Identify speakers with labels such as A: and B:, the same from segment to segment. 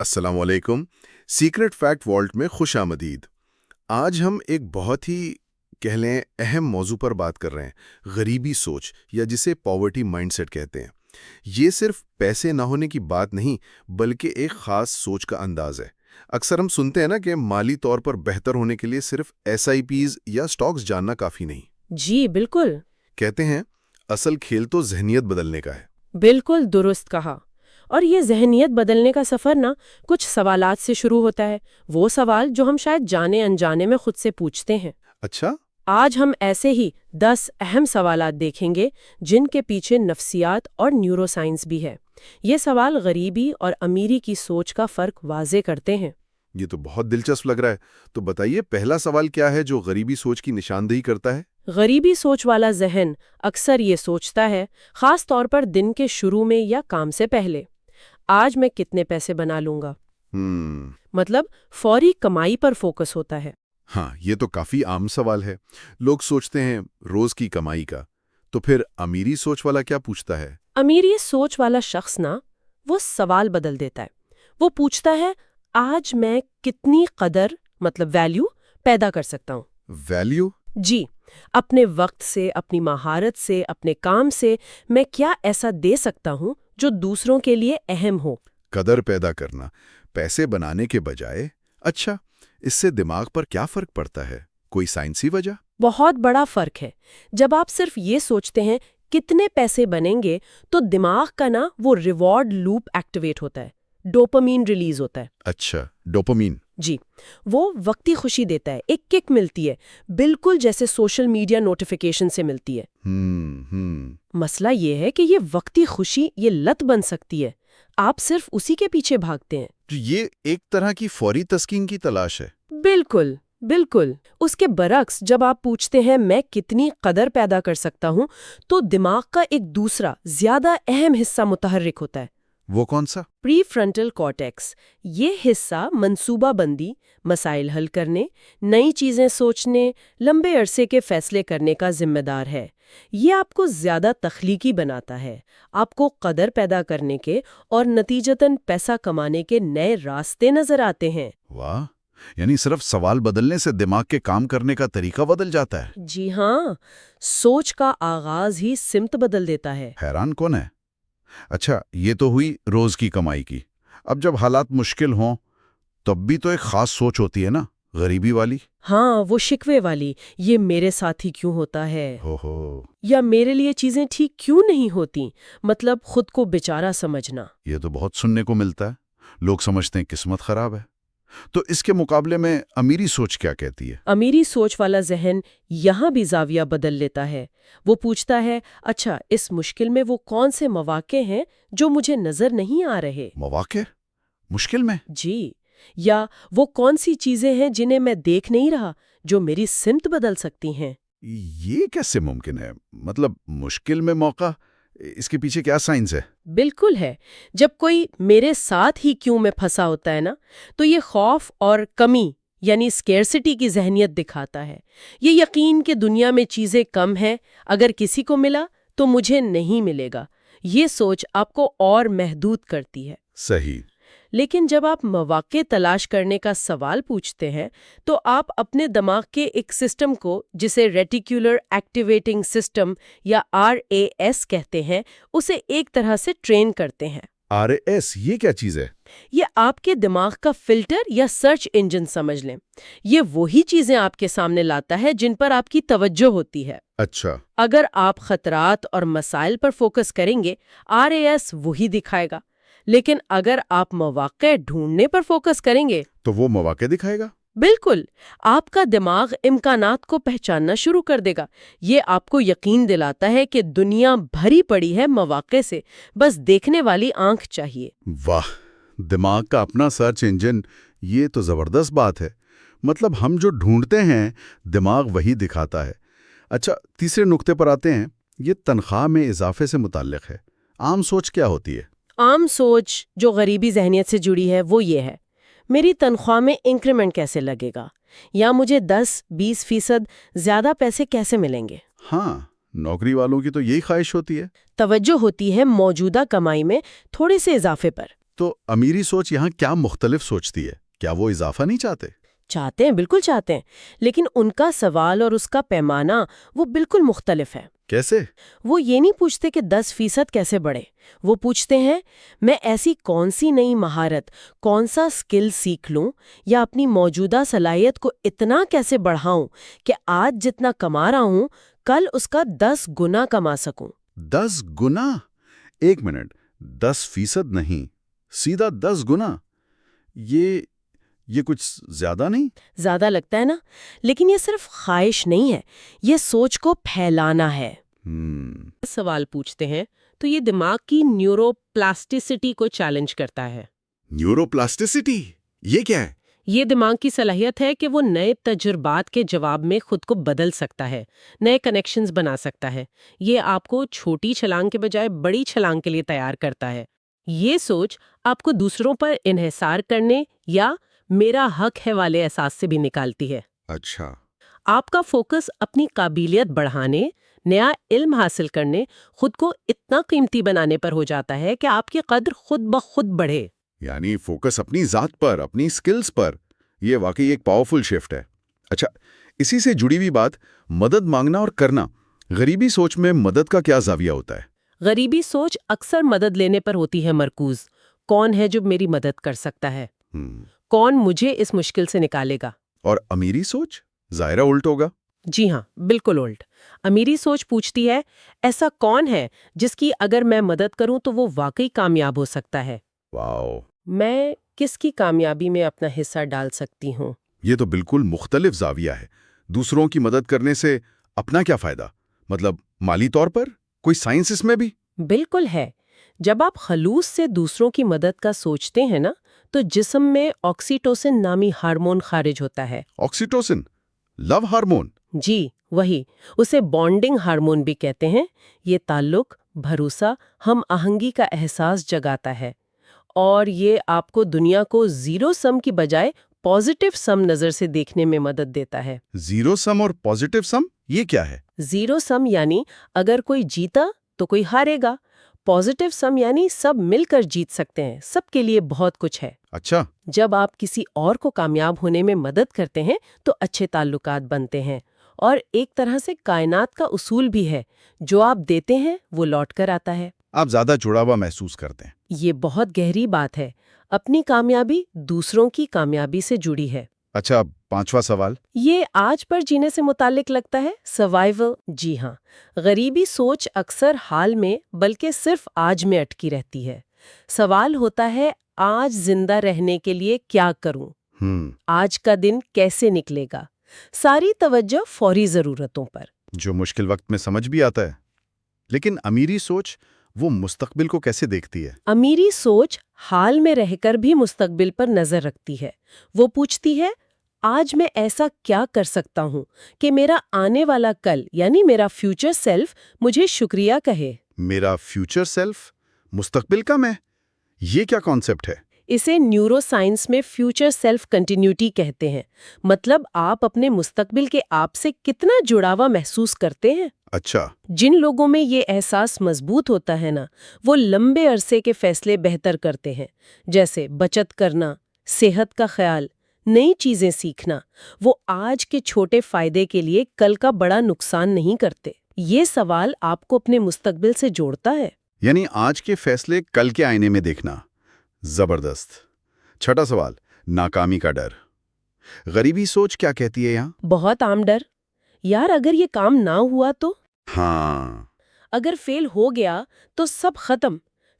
A: السلام علیکم۔ Secret fact wallet میں خوش آمدید۔ آج ہم ایک بہت ہی کہہ لیں اہم موضوع پر بات کر رہے ہیں، غریبی سوچ یا جسے پاورٹی مائنڈ سیٹ کہتے ہیں۔ یہ صرف پیسے نہ ہونے کی بات نہیں بلکہ ایک خاص سوچ کا انداز ہے۔ اکثر ہم سنتے ہیں نا کہ مالی طور پر بہتر ہونے کے لیے صرف SIPs یا سٹاکس جاننا کافی نہیں۔
B: جی بالکل،
A: کہتے ہیں اصل کھیل تو ذہنیت بدلنے کا ہے۔
B: بالکل درست کہا۔ اور یہ ذہنیت بدلنے کا سفر نا کچھ سوالات سے شروع ہوتا ہے، وہ سوال جو ہم شاید جانے انجانے میں خود سے پوچھتے ہیں۔
A: اچھا،
B: آج ہم ایسے ہی 10 اہم سوالات دیکھیں گے جن کے پیچھے نفسیات اور نیورو سائنس بھی ہے۔ یہ سوال غریبی اور امیری کی سوچ کا فرق واضح کرتے ہیں۔
A: یہ تو بہت دلچسپ لگ رہا ہے۔ تو بتائیے پہلا سوال کیا ہے جو غریبی سوچ کی نشاندہی کرتا ہے؟
B: غریبی سوچ والا ذہن اکثر یہ سوچتا ہے، خاص طور پر دن کے شروع میں یا کام سے پہلے، آج میں کتنے پیسے بنا لوں گا۔ مطلب فوری کمائی پر فوکس ہوتا ہے۔
A: ہاں، یہ تو کافی عام سوال ہے۔ لوگ سوچتے ہیں روز کی کمائی کا۔ تو پھر امیری سوچ والا کیا پوچھتا ہے؟
B: امیری سوچ والا شخص نا وہ سوال بدل دیتا ہے۔ وہ پوچھتا ہے آج میں کتنی قدر مطلب ویلیو پیدا کر سکتا ہوں۔
A: ویلیو؟
B: جی، اپنے وقت سے، اپنی مہارت سے، اپنے کام سے میں کیا ایسا دے سکتا ہوں جو دوسروں کے لیے اہم ہو۔
A: قدر پیدا کرنا پیسے بنانے کے بجائے۔ اچھا، اس سے دماغ پر کیا فرق پڑتا ہے؟ کوئی سائنسی وجہ؟
B: بہت بڑا فرق ہے۔ جب آپ صرف یہ سوچتے ہیں کتنے پیسے بنیں گے تو دماغ کا نا وہ ریوارڈ لوپ ایکٹیویٹ ہوتا ہے، ڈوپامین ریلیز ہوتا ہے۔
A: اچھا، ڈوپامین؟
B: جی، وہ وقتی خوشی دیتا ہے، ایک کک ملتی ہے، بالکل جیسے سوشل میڈیا نوٹیفیکیشن سے ملتی ہے۔ مسئلہ یہ ہے کہ یہ وقتی خوشی یہ لت بن سکتی ہے، آپ صرف اسی کے پیچھے بھاگتے ہیں۔
A: تو یہ ایک طرح کی فوری تسکین کی تلاش ہے۔
B: بالکل بالکل۔ اس کے برعکس جب آپ پوچھتے ہیں میں کتنی قدر پیدا کر سکتا ہوں تو دماغ کا ایک دوسرا زیادہ اہم حصہ متحرک ہوتا ہے۔
A: وہ کون سا؟
B: پری فرنٹل کارٹیکس۔ یہ حصہ منصوبہ بندی، مسائل حل کرنے، نئی چیزیں سوچنے، لمبے عرصے کے فیصلے کرنے کا ذمہ دار ہے۔ یہ آپ کو زیادہ تخلیقی بناتا ہے، آپ کو قدر پیدا کرنے کے اور نتیجتاً پیسہ کمانے کے نئے راستے نظر آتے ہیں۔
A: واہ، یعنی صرف سوال بدلنے سے دماغ کے کام کرنے کا طریقہ بدل جاتا ہے؟
B: جی ہاں، سوچ کا آغاز ہی سمت بدل دیتا ہے۔
A: حیران کون ہے؟ اچھا، یہ تو ہوئی روز کی کمائی کی۔ اب جب حالات مشکل ہوں تب بھی تو ایک خاص سوچ ہوتی ہے نا، غریبی والی۔
B: ہاں، وہ شکوے والی، یہ میرے ساتھ ہی کیوں ہوتا ہے، یا میرے لیے چیزیں ٹھیک کیوں نہیں ہوتی، مطلب خود کو بیچارہ سمجھنا۔
A: یہ تو بہت سننے کو ملتا ہے۔ لوگ سمجھتے ہیں قسمت خراب ہے۔ تو اس کے مقابلے میں امیری سوچ کیا کہتی ہے؟
B: امیری سوچ والا ذہن یہاں بھی زاویہ بدل لیتا ہے۔ وہ پوچھتا ہے اچھا اس مشکل میں وہ کون سے مواقع ہیں جو مجھے نظر نہیں آ رہے؟
A: مواقع؟ مشکل میں؟
B: جی، یا وہ کون سی چیزیں ہیں جنہیں میں دیکھ نہیں رہا جو میری سمت بدل سکتی ہیں؟
A: یہ کیسے ممکن ہے؟ مطلب مشکل میں موقع، اس کے پیچھے کیا سائنس ہے؟
B: بالکل ہے۔ جب کوئی میرے ساتھ ہی کیوں میں پھنسا ہوتا ہے نا تو یہ خوف اور کمی یعنی اسکیرسٹی کی ذہنیت دکھاتا ہے۔ یہ یقین کہ دنیا میں چیزیں کم ہیں، اگر کسی کو ملا تو مجھے نہیں ملے گا، یہ سوچ آپ کو اور محدود کرتی ہے۔
A: صحیح۔
B: لیکن جب آپ مواقع تلاش کرنے کا سوال پوچھتے ہیں تو آپ اپنے دماغ کے ایک سسٹم کو جسے ریٹیکولر ایکٹیویٹنگ سسٹم یا RAS کہتے ہیں اسے ایک طرح سے ٹرین کرتے ہیں۔
A: RAS یہ کیا چیز ہے؟
B: یہ آپ کے دماغ کا فلٹر یا سرچ انجن سمجھ لیں۔ یہ وہی چیزیں آپ کے سامنے لاتا ہے جن پر آپ کی توجہ ہوتی ہے۔
A: اچھا۔
B: اگر آپ خطرات اور مسائل پر فوکس کریں گے RAS وہی دکھائے گا، لیکن اگر آپ مواقع ڈھونڈنے پر فوکس کریں گے
A: تو وہ مواقع دکھائے گا؟
B: بالکل، آپ کا دماغ امکانات کو پہچاننا شروع کر دے گا۔ یہ آپ کو یقین دلاتا ہے کہ دنیا بھری پڑی ہے مواقع سے، بس دیکھنے والی آنکھ چاہیے۔
A: واہ، دماغ کا اپنا سرچ انجن، یہ تو زبردست بات ہے۔ مطلب ہم جو ڈھونڈتے ہیں دماغ وہی دکھاتا ہے۔ اچھا، تیسرے نقطے پر آتے ہیں۔ یہ تنخواہ میں اضافے سے متعلق ہے۔ عام سوچ کیا ہوتی ہے؟
B: عام سوچ جو غریبی ذہنیت سے جڑی ہے وہ یہ ہے، میری تنخواہ میں انکریمنٹ کیسے لگے گا، یا مجھے 10-20% زیادہ پیسے کیسے ملیں گے۔
A: ہاں، نوکری والوں کی تو یہی خواہش ہوتی ہے۔
B: توجہ ہوتی ہے موجودہ کمائی میں تھوڑے سے اضافے پر۔
C: تو امیری سوچ یہاں کیا مختلف سوچتی ہے؟ کیا وہ اضافہ نہیں چاہتے؟
B: چاہتے ہیں، بالکل چاہتے ہیں، لیکن ان کا سوال اور اس کا پیمانہ وہ بالکل مختلف ہے۔
C: کیسے؟
B: وہ یہ نہیں پوچھتے کہ 10% کیسے بڑھے، وہ پوچھتے ہیں میں ایسی کون سی نئی مہارت، کون سا سکل سیکھ لوں یا اپنی موجودہ صلاحیت کو اتنا کیسے بڑھاؤں کہ آج جتنا کما رہا ہوں کل اس کا 10 گنا کما سکوں۔
C: 10 گنا؟ ایک منٹ، 10% نہیں، سیدھا 10 گنا؟ یہ کچھ زیادہ نہیں؟
B: زیادہ لگتا ہے نا، لیکن یہ صرف خواہش نہیں ہے، یہ سوچ کو پھیلانا ہے۔ سوال پوچھتے ہیں تو یہ دماغ کی نیورو پلاسٹیسٹی کو چیلنج کرتا ہے۔
C: نیورو پلاسٹیسٹی یہ کیا ہے؟
B: یہ دماغ کی صلاحیت ہے کہ وہ نئے تجربات کے جواب میں خود کو بدل سکتا ہے، نئے کنیکشنز بنا سکتا ہے۔ یہ آپ کو چھوٹی چھلانگ کے بجائے بڑی چھلانگ کے لیے تیار کرتا ہے۔ یہ سوچ آپ کو دوسروں پر انحصار کرنے یا میرا حق ہے والے احساس سے بھی نکالتی ہے۔
C: اچھا۔
B: آپ کا فوکس اپنی قابلیت بڑھانے، نیا علم حاصل کرنے، خود کو اتنا قیمتی بنانے پر ہو جاتا ہے کہ آپ کی قدر خود بخود بڑھے۔
C: یعنی فوکس اپنی ذات پر، اپنی سکلز پر، یہ واقعی ایک پاورفل شفٹ ہے۔ اچھا، اسی سے جڑی ہوئی بات، مدد مانگنا اور کرنا، غریبی سوچ میں مدد کا کیا زاویہ ہوتا ہے؟
B: غریبی سوچ اکثر مدد لینے پر ہوتی ہے مرکوز۔ کون ہے جو میری مدد کر سکتا ہے؟ کون مجھے اس مشکل سے نکالے گا؟
C: اور امیری سوچ ظاہرہ الٹ ہوگا۔
B: جی ہاں، بالکل الٹ۔ امیری سوچ پوچھتی ہے ایسا کون ہے جس کی اگر میں مدد کروں تو وہ واقعی کامیاب ہو سکتا ہے؟
C: واو!
B: میں کس کی کامیابی میں اپنا حصہ ڈال سکتی ہوں؟
C: یہ تو بالکل مختلف زاویہ ہے۔ دوسروں کی مدد کرنے سے اپنا کیا فائدہ؟ مطلب مالی طور پر؟ کوئی سائنس اس میں بھی؟
B: بالکل ہے۔ جب آپ خلوص سے دوسروں کی مدد کا سوچتے ہیں نا تو جسم میں آکسیٹوسن نامی ہارمون خارج ہوتا ہے۔
C: آکسیٹوسن؟ لو ہارمون؟
B: جی وہی، اسے بانڈنگ ہارمون بھی کہتے ہیں۔ یہ تعلق، بھروسہ، ہم آہنگی کا احساس جگاتا ہے، اور یہ آپ کو دنیا کو زیرو سم کی بجائے پازیٹیو سم نظر سے دیکھنے میں مدد دیتا ہے۔
C: زیرو سم اور پازیٹیو سم یہ کیا ہے؟
B: زیرو سم یعنی اگر کوئی جیتا تو کوئی ہارے گا، پازیٹیو سم یعنی سب مل کر جیت سکتے ہیں، سب کے لیے بہت کچھ ہے۔
C: اچھا۔
B: جب آپ کسی اور کو کامیاب ہونے میں مدد کرتے ہیں تو اچھے تعلقات بنتے ہیں، اور ایک طرح سے کائنات کا اصول بھی ہے، جو آپ دیتے ہیں وہ لوٹ کر آتا ہے۔
C: آپ زیادہ جڑا ہوا محسوس کرتے ہیں۔
B: یہ بہت گہری بات ہے۔ اپنی کامیابی دوسروں کی کامیابی سے جڑی ہے۔
C: اچھا، 5واں سوال۔
B: یہ آج پر جینے سے متعلق لگتا ہے، سروائیول۔ جی ہاں، غریبی سوچ اکثر حال میں بلکہ صرف آج میں اٹکی رہتی ہے۔ سوال ہوتا ہے آج زندہ رہنے کے لیے کیا کروں؟ آج کا دن کیسے نکلے گا؟ ساری توجہ فوری ضرورتوں پر،
C: جو مشکل وقت میں سمجھ بھی آتا ہے۔ لیکن امیری سوچ وہ مستقبل کو کیسے دیکھتی ہے؟
B: امیری سوچ حال میں رہ کر بھی مستقبل پر نظر رکھتی ہے۔ وہ پوچھتی ہے آج میں ایسا کیا کر سکتا ہوں کہ میرا آنے والا کل یعنی میرا فیوچر سیلف مجھے شکریہ کہے۔
C: میرا فیوچر سیلف؟ مستقبل کا میں؟ یہ کیا کانسیپٹ ہے؟
B: اسے نیورو سائنس میں فیوچر سیلف کنٹینیوٹی کہتے ہیں۔ مطلب آپ اپنے مستقبل کے آپ سے کتنا جڑاوا محسوس کرتے ہیں۔
C: اچھا۔
B: جن لوگوں میں یہ احساس مضبوط ہوتا ہے نا، وہ لمبے عرصے کے فیصلے بہتر کرتے ہیں، جیسے بچت کرنا، صحت کا خیال، نئی چیزیں سیکھنا۔ وہ آج کے چھوٹے فائدے کے لیے کل کا بڑا نقصان نہیں کرتے۔ یہ سوال آپ کو اپنے مستقبل سے جوڑتا ہے۔
C: یعنی آج کے فیصلے کل کے آئینے میں دیکھنا۔ زبردست۔ 6واں سوال، ناکامی کا ڈر۔ غریبی سوچ کیا کہتی ہے یہاں؟
B: بہت عام ڈر۔ یار اگر یہ کام نہ ہوا تو؟
C: ہاں۔
B: اگر فیل ہو گیا تو سب ختم۔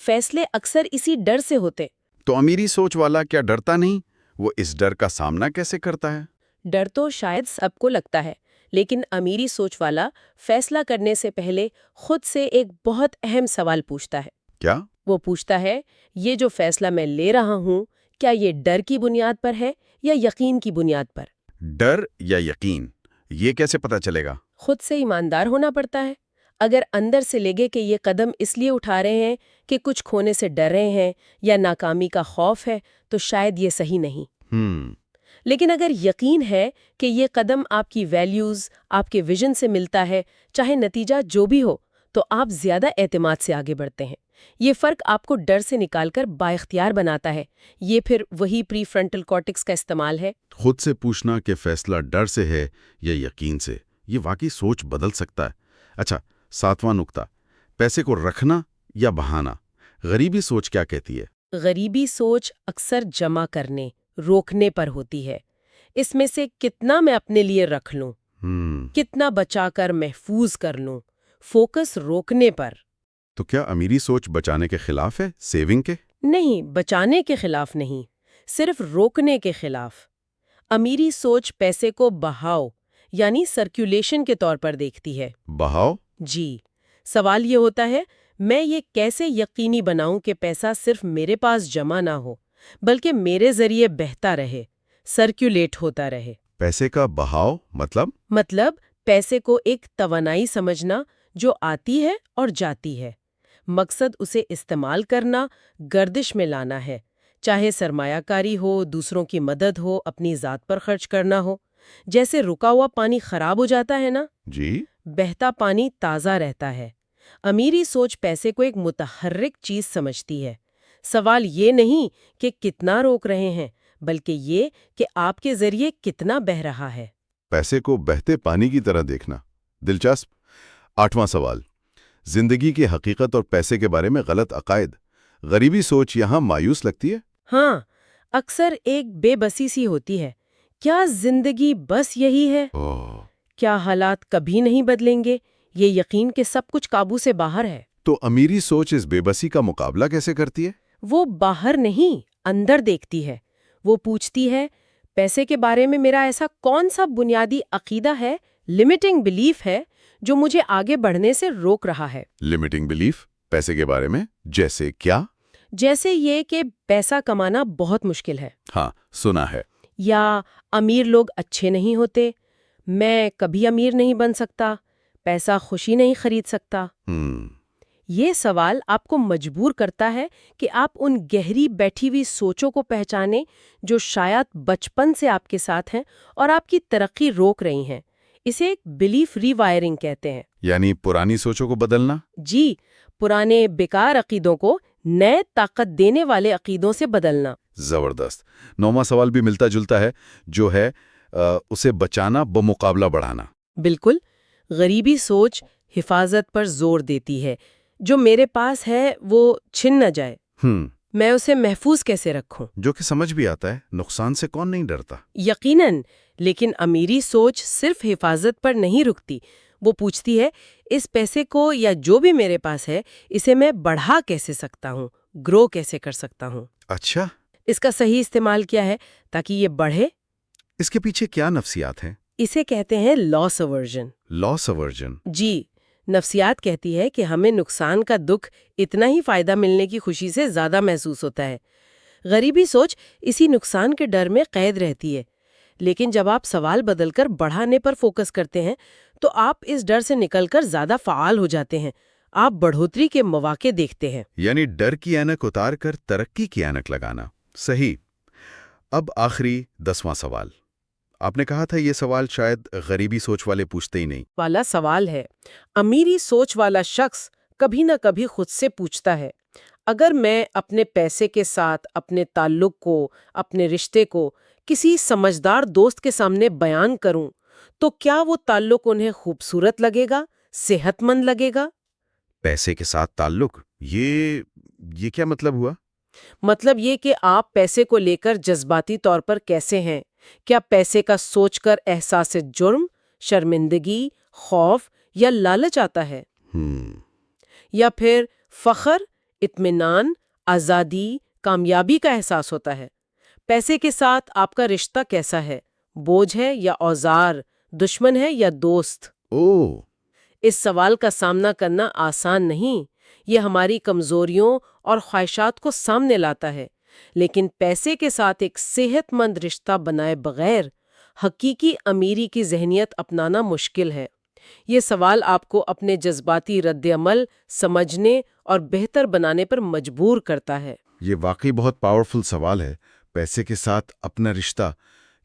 B: فیصلے اکثر اسی ڈر سے ہوتے۔
C: تو امیری سوچ والا کیا ڈرتا نہیں؟ وہ اس ڈر کا سامنا کیسے کرتا ہے؟
B: ڈر تو شاید سب کو لگتا ہے، لیکن امیری سوچ والا فیصلہ کرنے سے پہلے خود سے ایک بہت اہم سوال پوچھتا ہے۔
C: کیا؟
B: وہ پوچھتا ہے یہ جو فیصلہ میں لے رہا ہوں کیا یہ ڈر کی بنیاد پر ہے یا یقین کی بنیاد پر؟
C: ڈر یا یقین، یہ کیسے پتا چلے گا؟
B: خود سے ایماندار ہونا پڑتا ہے۔ اگر اندر سے لگے کہ یہ قدم اس لیے اٹھا رہے ہیں کہ کچھ کھونے سے ڈر رہے ہیں یا ناکامی کا خوف ہے تو شاید یہ صحیح نہیں۔ لیکن اگر یقین ہے کہ یہ قدم آپ کی ویلیوز، آپ کے ویژن سے ملتا ہے، چاہے نتیجہ جو بھی ہو، تو آپ زیادہ اعتماد سے آگے بڑھتے ہیں۔ یہ فرق آپ کو ڈر سے نکال کر بااختیار بناتا ہے۔ یہ پھر وہی پری فرنٹل کارٹیکس کا استعمال ہے۔
C: خود سے پوچھنا کہ فیصلہ ڈر سے ہے یا یقین سے، یہ واقعی سوچ بدل سکتا ہے۔ اچھا، 7واں نقطہ، پیسے کو رکھنا یا بہانا۔ غریبی سوچ کیا کہتی ہے؟
B: غریبی سوچ اکثر جمع کرنے، روکنے پر ہوتی ہے۔ اس میں سے کتنا میں اپنے لیے رکھ لوں، کتنا بچا کر محفوظ کر لوں، فوکس روکنے پر۔
C: تو کیا امیری سوچ بچانے کے خلاف ہے، سیونگ کے؟
B: نہیں، بچانے کے خلاف نہیں، صرف روکنے کے خلاف۔ امیری سوچ پیسے کو بہاؤ یعنی سرکولیشن کے طور پر دیکھتی ہے۔
C: بہاؤ؟
B: جی، سوال یہ ہوتا ہے، میں یہ کیسے یقینی بناؤں کہ پیسہ صرف میرے پاس جمع نہ ہو بلکہ میرے ذریعے بہتا رہے، سرکولیٹ ہوتا رہے۔
C: پیسے کا بہاؤ
B: مطلب پیسے کو ایک توانائی سمجھنا جو آتی ہے اور جاتی ہے۔ مقصد اسے استعمال کرنا، گردش میں لانا ہے، چاہے سرمایہ کاری ہو، دوسروں کی مدد ہو، اپنی ذات پر خرچ کرنا ہو۔ جیسے رکا ہوا پانی خراب ہو جاتا ہے نا،
C: جی،
B: بہتا پانی تازہ رہتا ہے۔ امیری سوچ پیسے کو ایک متحرک چیز سمجھتی ہے۔ سوال یہ نہیں کہ کتنا روک رہے ہیں، بلکہ یہ کہ آپ کے ذریعے کتنا بہہ رہا ہے۔
C: پیسے کو بہتے پانی کی طرح دیکھنا، دلچسپ۔ 8واں سوال، زندگی کی حقیقت اور پیسے کے بارے میں غلط عقائد۔ غریبی سوچ یہاں مایوس لگتی ہے۔
B: ہاں، اکثر ایک بے بسی سی ہوتی ہے۔ کیا زندگی بس یہی ہے؟ کیا حالات کبھی نہیں بدلیں گے؟ یہ یقین کہ سب کچھ قابو سے باہر ہے۔
C: تو امیری سوچ اس بے بسی کا مقابلہ کیسے کرتی ہے؟
B: وہ باہر نہیں، اندر دیکھتی ہے۔ وہ پوچھتی ہے، پیسے کے بارے میں میرا ایسا کون سا بنیادی عقیدہ ہے، لمیٹنگ بلیف ہے، جو مجھے آگے بڑھنے سے روک رہا ہے؟
C: لمیٹنگ بلیف پیسے کے بارے میں جیسے کیا؟
B: جیسے یہ کہ پیسہ کمانا بہت مشکل ہے،
C: ہاں، سنا ہے۔
B: یا امیر لوگ اچھے نہیں ہوتے، میں کبھی امیر نہیں بن سکتا، پیسہ خوشی نہیں خرید سکتا۔ یہ سوال آپ کو مجبور کرتا ہے کہ آپ ان گہری بیٹھی ہوئی سوچوں کو پہچانیں جو شاید بچپن سے آپ کے ساتھ ہیں اور آپ کی ترقی روک رہی ہیں۔ اسے ایک بلیف ری وائرنگ کہتے ہیں۔
C: یعنی پرانی سوچوں کو بدلنا؟
B: جی، پرانے بیکار عقیدوں کو نئے طاقت دینے والے عقیدوں سے بدلنا۔
C: زبردست۔ 9واں سوال بھی ملتا جلتا ہے، جو ہے اسے بچانا بمقابلہ بڑھانا۔
B: بالکل، غریبی سوچ حفاظت پر زور دیتی ہے۔ جو میرے پاس ہے وہ چھن نہ جائے، میں اسے محفوظ کیسے رکھوں؟
C: جو کہ سمجھ بھی آتا ہے، نقصان سے کون نہیں ڈرتا؟
B: یقیناً، لیکن امیری سوچ صرف حفاظت پر نہیں رکتی۔ وہ پوچھتی ہے، اس پیسے کو یا جو بھی میرے پاس ہے، اسے میں بڑھا کیسے سکتا ہوں، گرو کیسے کر سکتا ہوں؟
C: اچھا،
B: اس کا صحیح استعمال کیا ہے تاکہ یہ بڑھے؟
C: اس کے پیچھے کیا نفسیات ہیں؟
B: اسے کہتے ہیں لاس ایورژن۔
C: لاس ایورژن؟
B: جی، نفسیات کہتی ہے کہ ہمیں نقصان کا دکھ اتنا ہی فائدہ ملنے کی خوشی سے زیادہ محسوس ہوتا ہے۔ غریبی سوچ اسی نقصان کے ڈر میں قید رہتی ہے، لیکن جب آپ سوال بدل کر بڑھانے پر فوکس کرتے ہیں تو آپ اس ڈر سے نکل کر زیادہ فعال ہو جاتے ہیں۔ آپ بڑھوتری کے مواقع دیکھتے ہیں۔
C: یعنی ڈر کی اینک اتار کر ترقی کی اینک لگانا۔ صحیح۔ اب آخری 10واں سوال۔ آپ نے کہا تھا یہ سوال شاید غریبی سوچ والے پوچھتے ہی نہیں۔
B: والا سوال ہے، امیری سوچ والا شخص کبھی نہ کبھی خود سے پوچھتا ہے، اگر میں اپنے پیسے کے ساتھ اپنے تعلق کو، اپنے رشتے کو کسی سمجھدار دوست کے سامنے بیان کروں تو کیا وہ تعلق انہیں خوبصورت لگے گا، صحت مند لگے گا؟
C: پیسے کے ساتھ تعلق، یہ کیا مطلب ہوا؟
B: مطلب یہ کہ آپ پیسے کو لے کر جذباتی طور پر کیسے ہیں؟ کیا پیسے کا سوچ کر احساس جرم، شرمندگی، خوف یا لالچ آتا ہے؟ یا پھر فخر، اطمینان، آزادی، کامیابی کا احساس ہوتا ہے؟ پیسے کے ساتھ آپ کا رشتہ کیسا ہے؟ بوجھ ہے یا اوزار، دشمن ہے یا دوست؟ اس سوال کا سامنا کرنا آسان نہیں، یہ ہماری کمزوریوں اور خواہشات کو سامنے لاتا ہے، لیکن پیسے کے ساتھ ایک صحت مند رشتہ بنائے بغیر حقیقی امیری کی ذہنیت اپنانا مشکل ہے۔ یہ سوال آپ کو اپنے جذباتی رد عمل سمجھنے اور بہتر بنانے پر مجبور کرتا ہے۔
C: یہ واقعی بہت پاورفل سوال ہے۔ پیسے کے ساتھ اپنا رشتہ،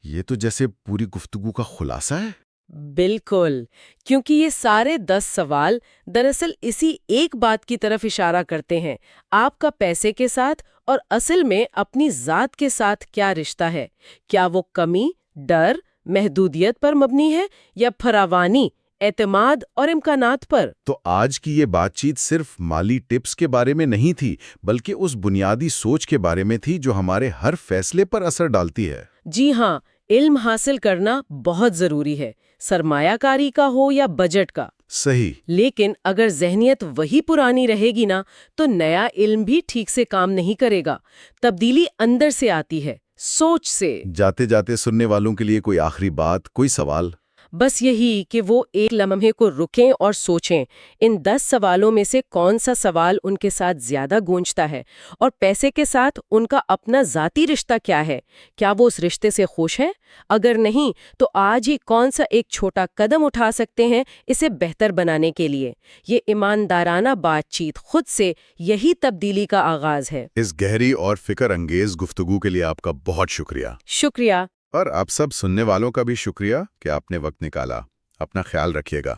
C: یہ تو جیسے پوری گفتگو کا خلاصہ ہے۔
B: بالکل، کیونکہ یہ سارے 10 سوال دراصل اسی ایک بات کی طرف اشارہ کرتے ہیں، آپ کا پیسے کے ساتھ اور اصل میں اپنی ذات کے ساتھ کیا رشتہ ہے؟ کیا وہ کمی، ڈر، محدودیت پر مبنی ہے یا فراوانی، اعتماد اور امکانات پر؟
C: تو آج کی یہ بات چیت صرف مالی ٹپس کے بارے میں نہیں تھی، بلکہ اس بنیادی سوچ کے بارے میں تھی جو ہمارے ہر فیصلے پر اثر ڈالتی ہے۔
B: جی ہاں، علم حاصل کرنا بہت ضروری ہے، سرمایہ کاری کا ہو یا بجٹ کا۔
C: صحیح۔
B: لیکن اگر ذہنیت وہی پرانی رہے گی نا، تو نیا علم بھی ٹھیک سے کام نہیں کرے گا۔ تبدیلی اندر سے آتی ہے، سوچ سے۔
C: جاتے جاتے سننے والوں کے لیے کوئی آخری بات، کوئی سوال؟
B: بس یہی کہ وہ ایک لمحے کو رکیں اور سوچیں، ان 10 سوالوں میں سے کون سا سوال ان کے ساتھ زیادہ گونجتا ہے، اور پیسے کے ساتھ ان کا اپنا ذاتی رشتہ کیا ہے؟ کیا وہ اس رشتے سے خوش ہیں؟ اگر نہیں، تو آج ہی کون سا ایک چھوٹا قدم اٹھا سکتے ہیں اسے بہتر بنانے کے لیے؟ یہ ایماندارانہ بات چیت خود سے یہی تبدیلی کا آغاز ہے۔
C: اس گہری اور فکر انگیز گفتگو کے لیے آپ کا بہت شکریہ۔
B: شکریہ۔
C: اور آپ سب سننے والوں کا بھی شکریہ کہ آپ نے وقت نکالا۔ اپنا خیال رکھیے گا۔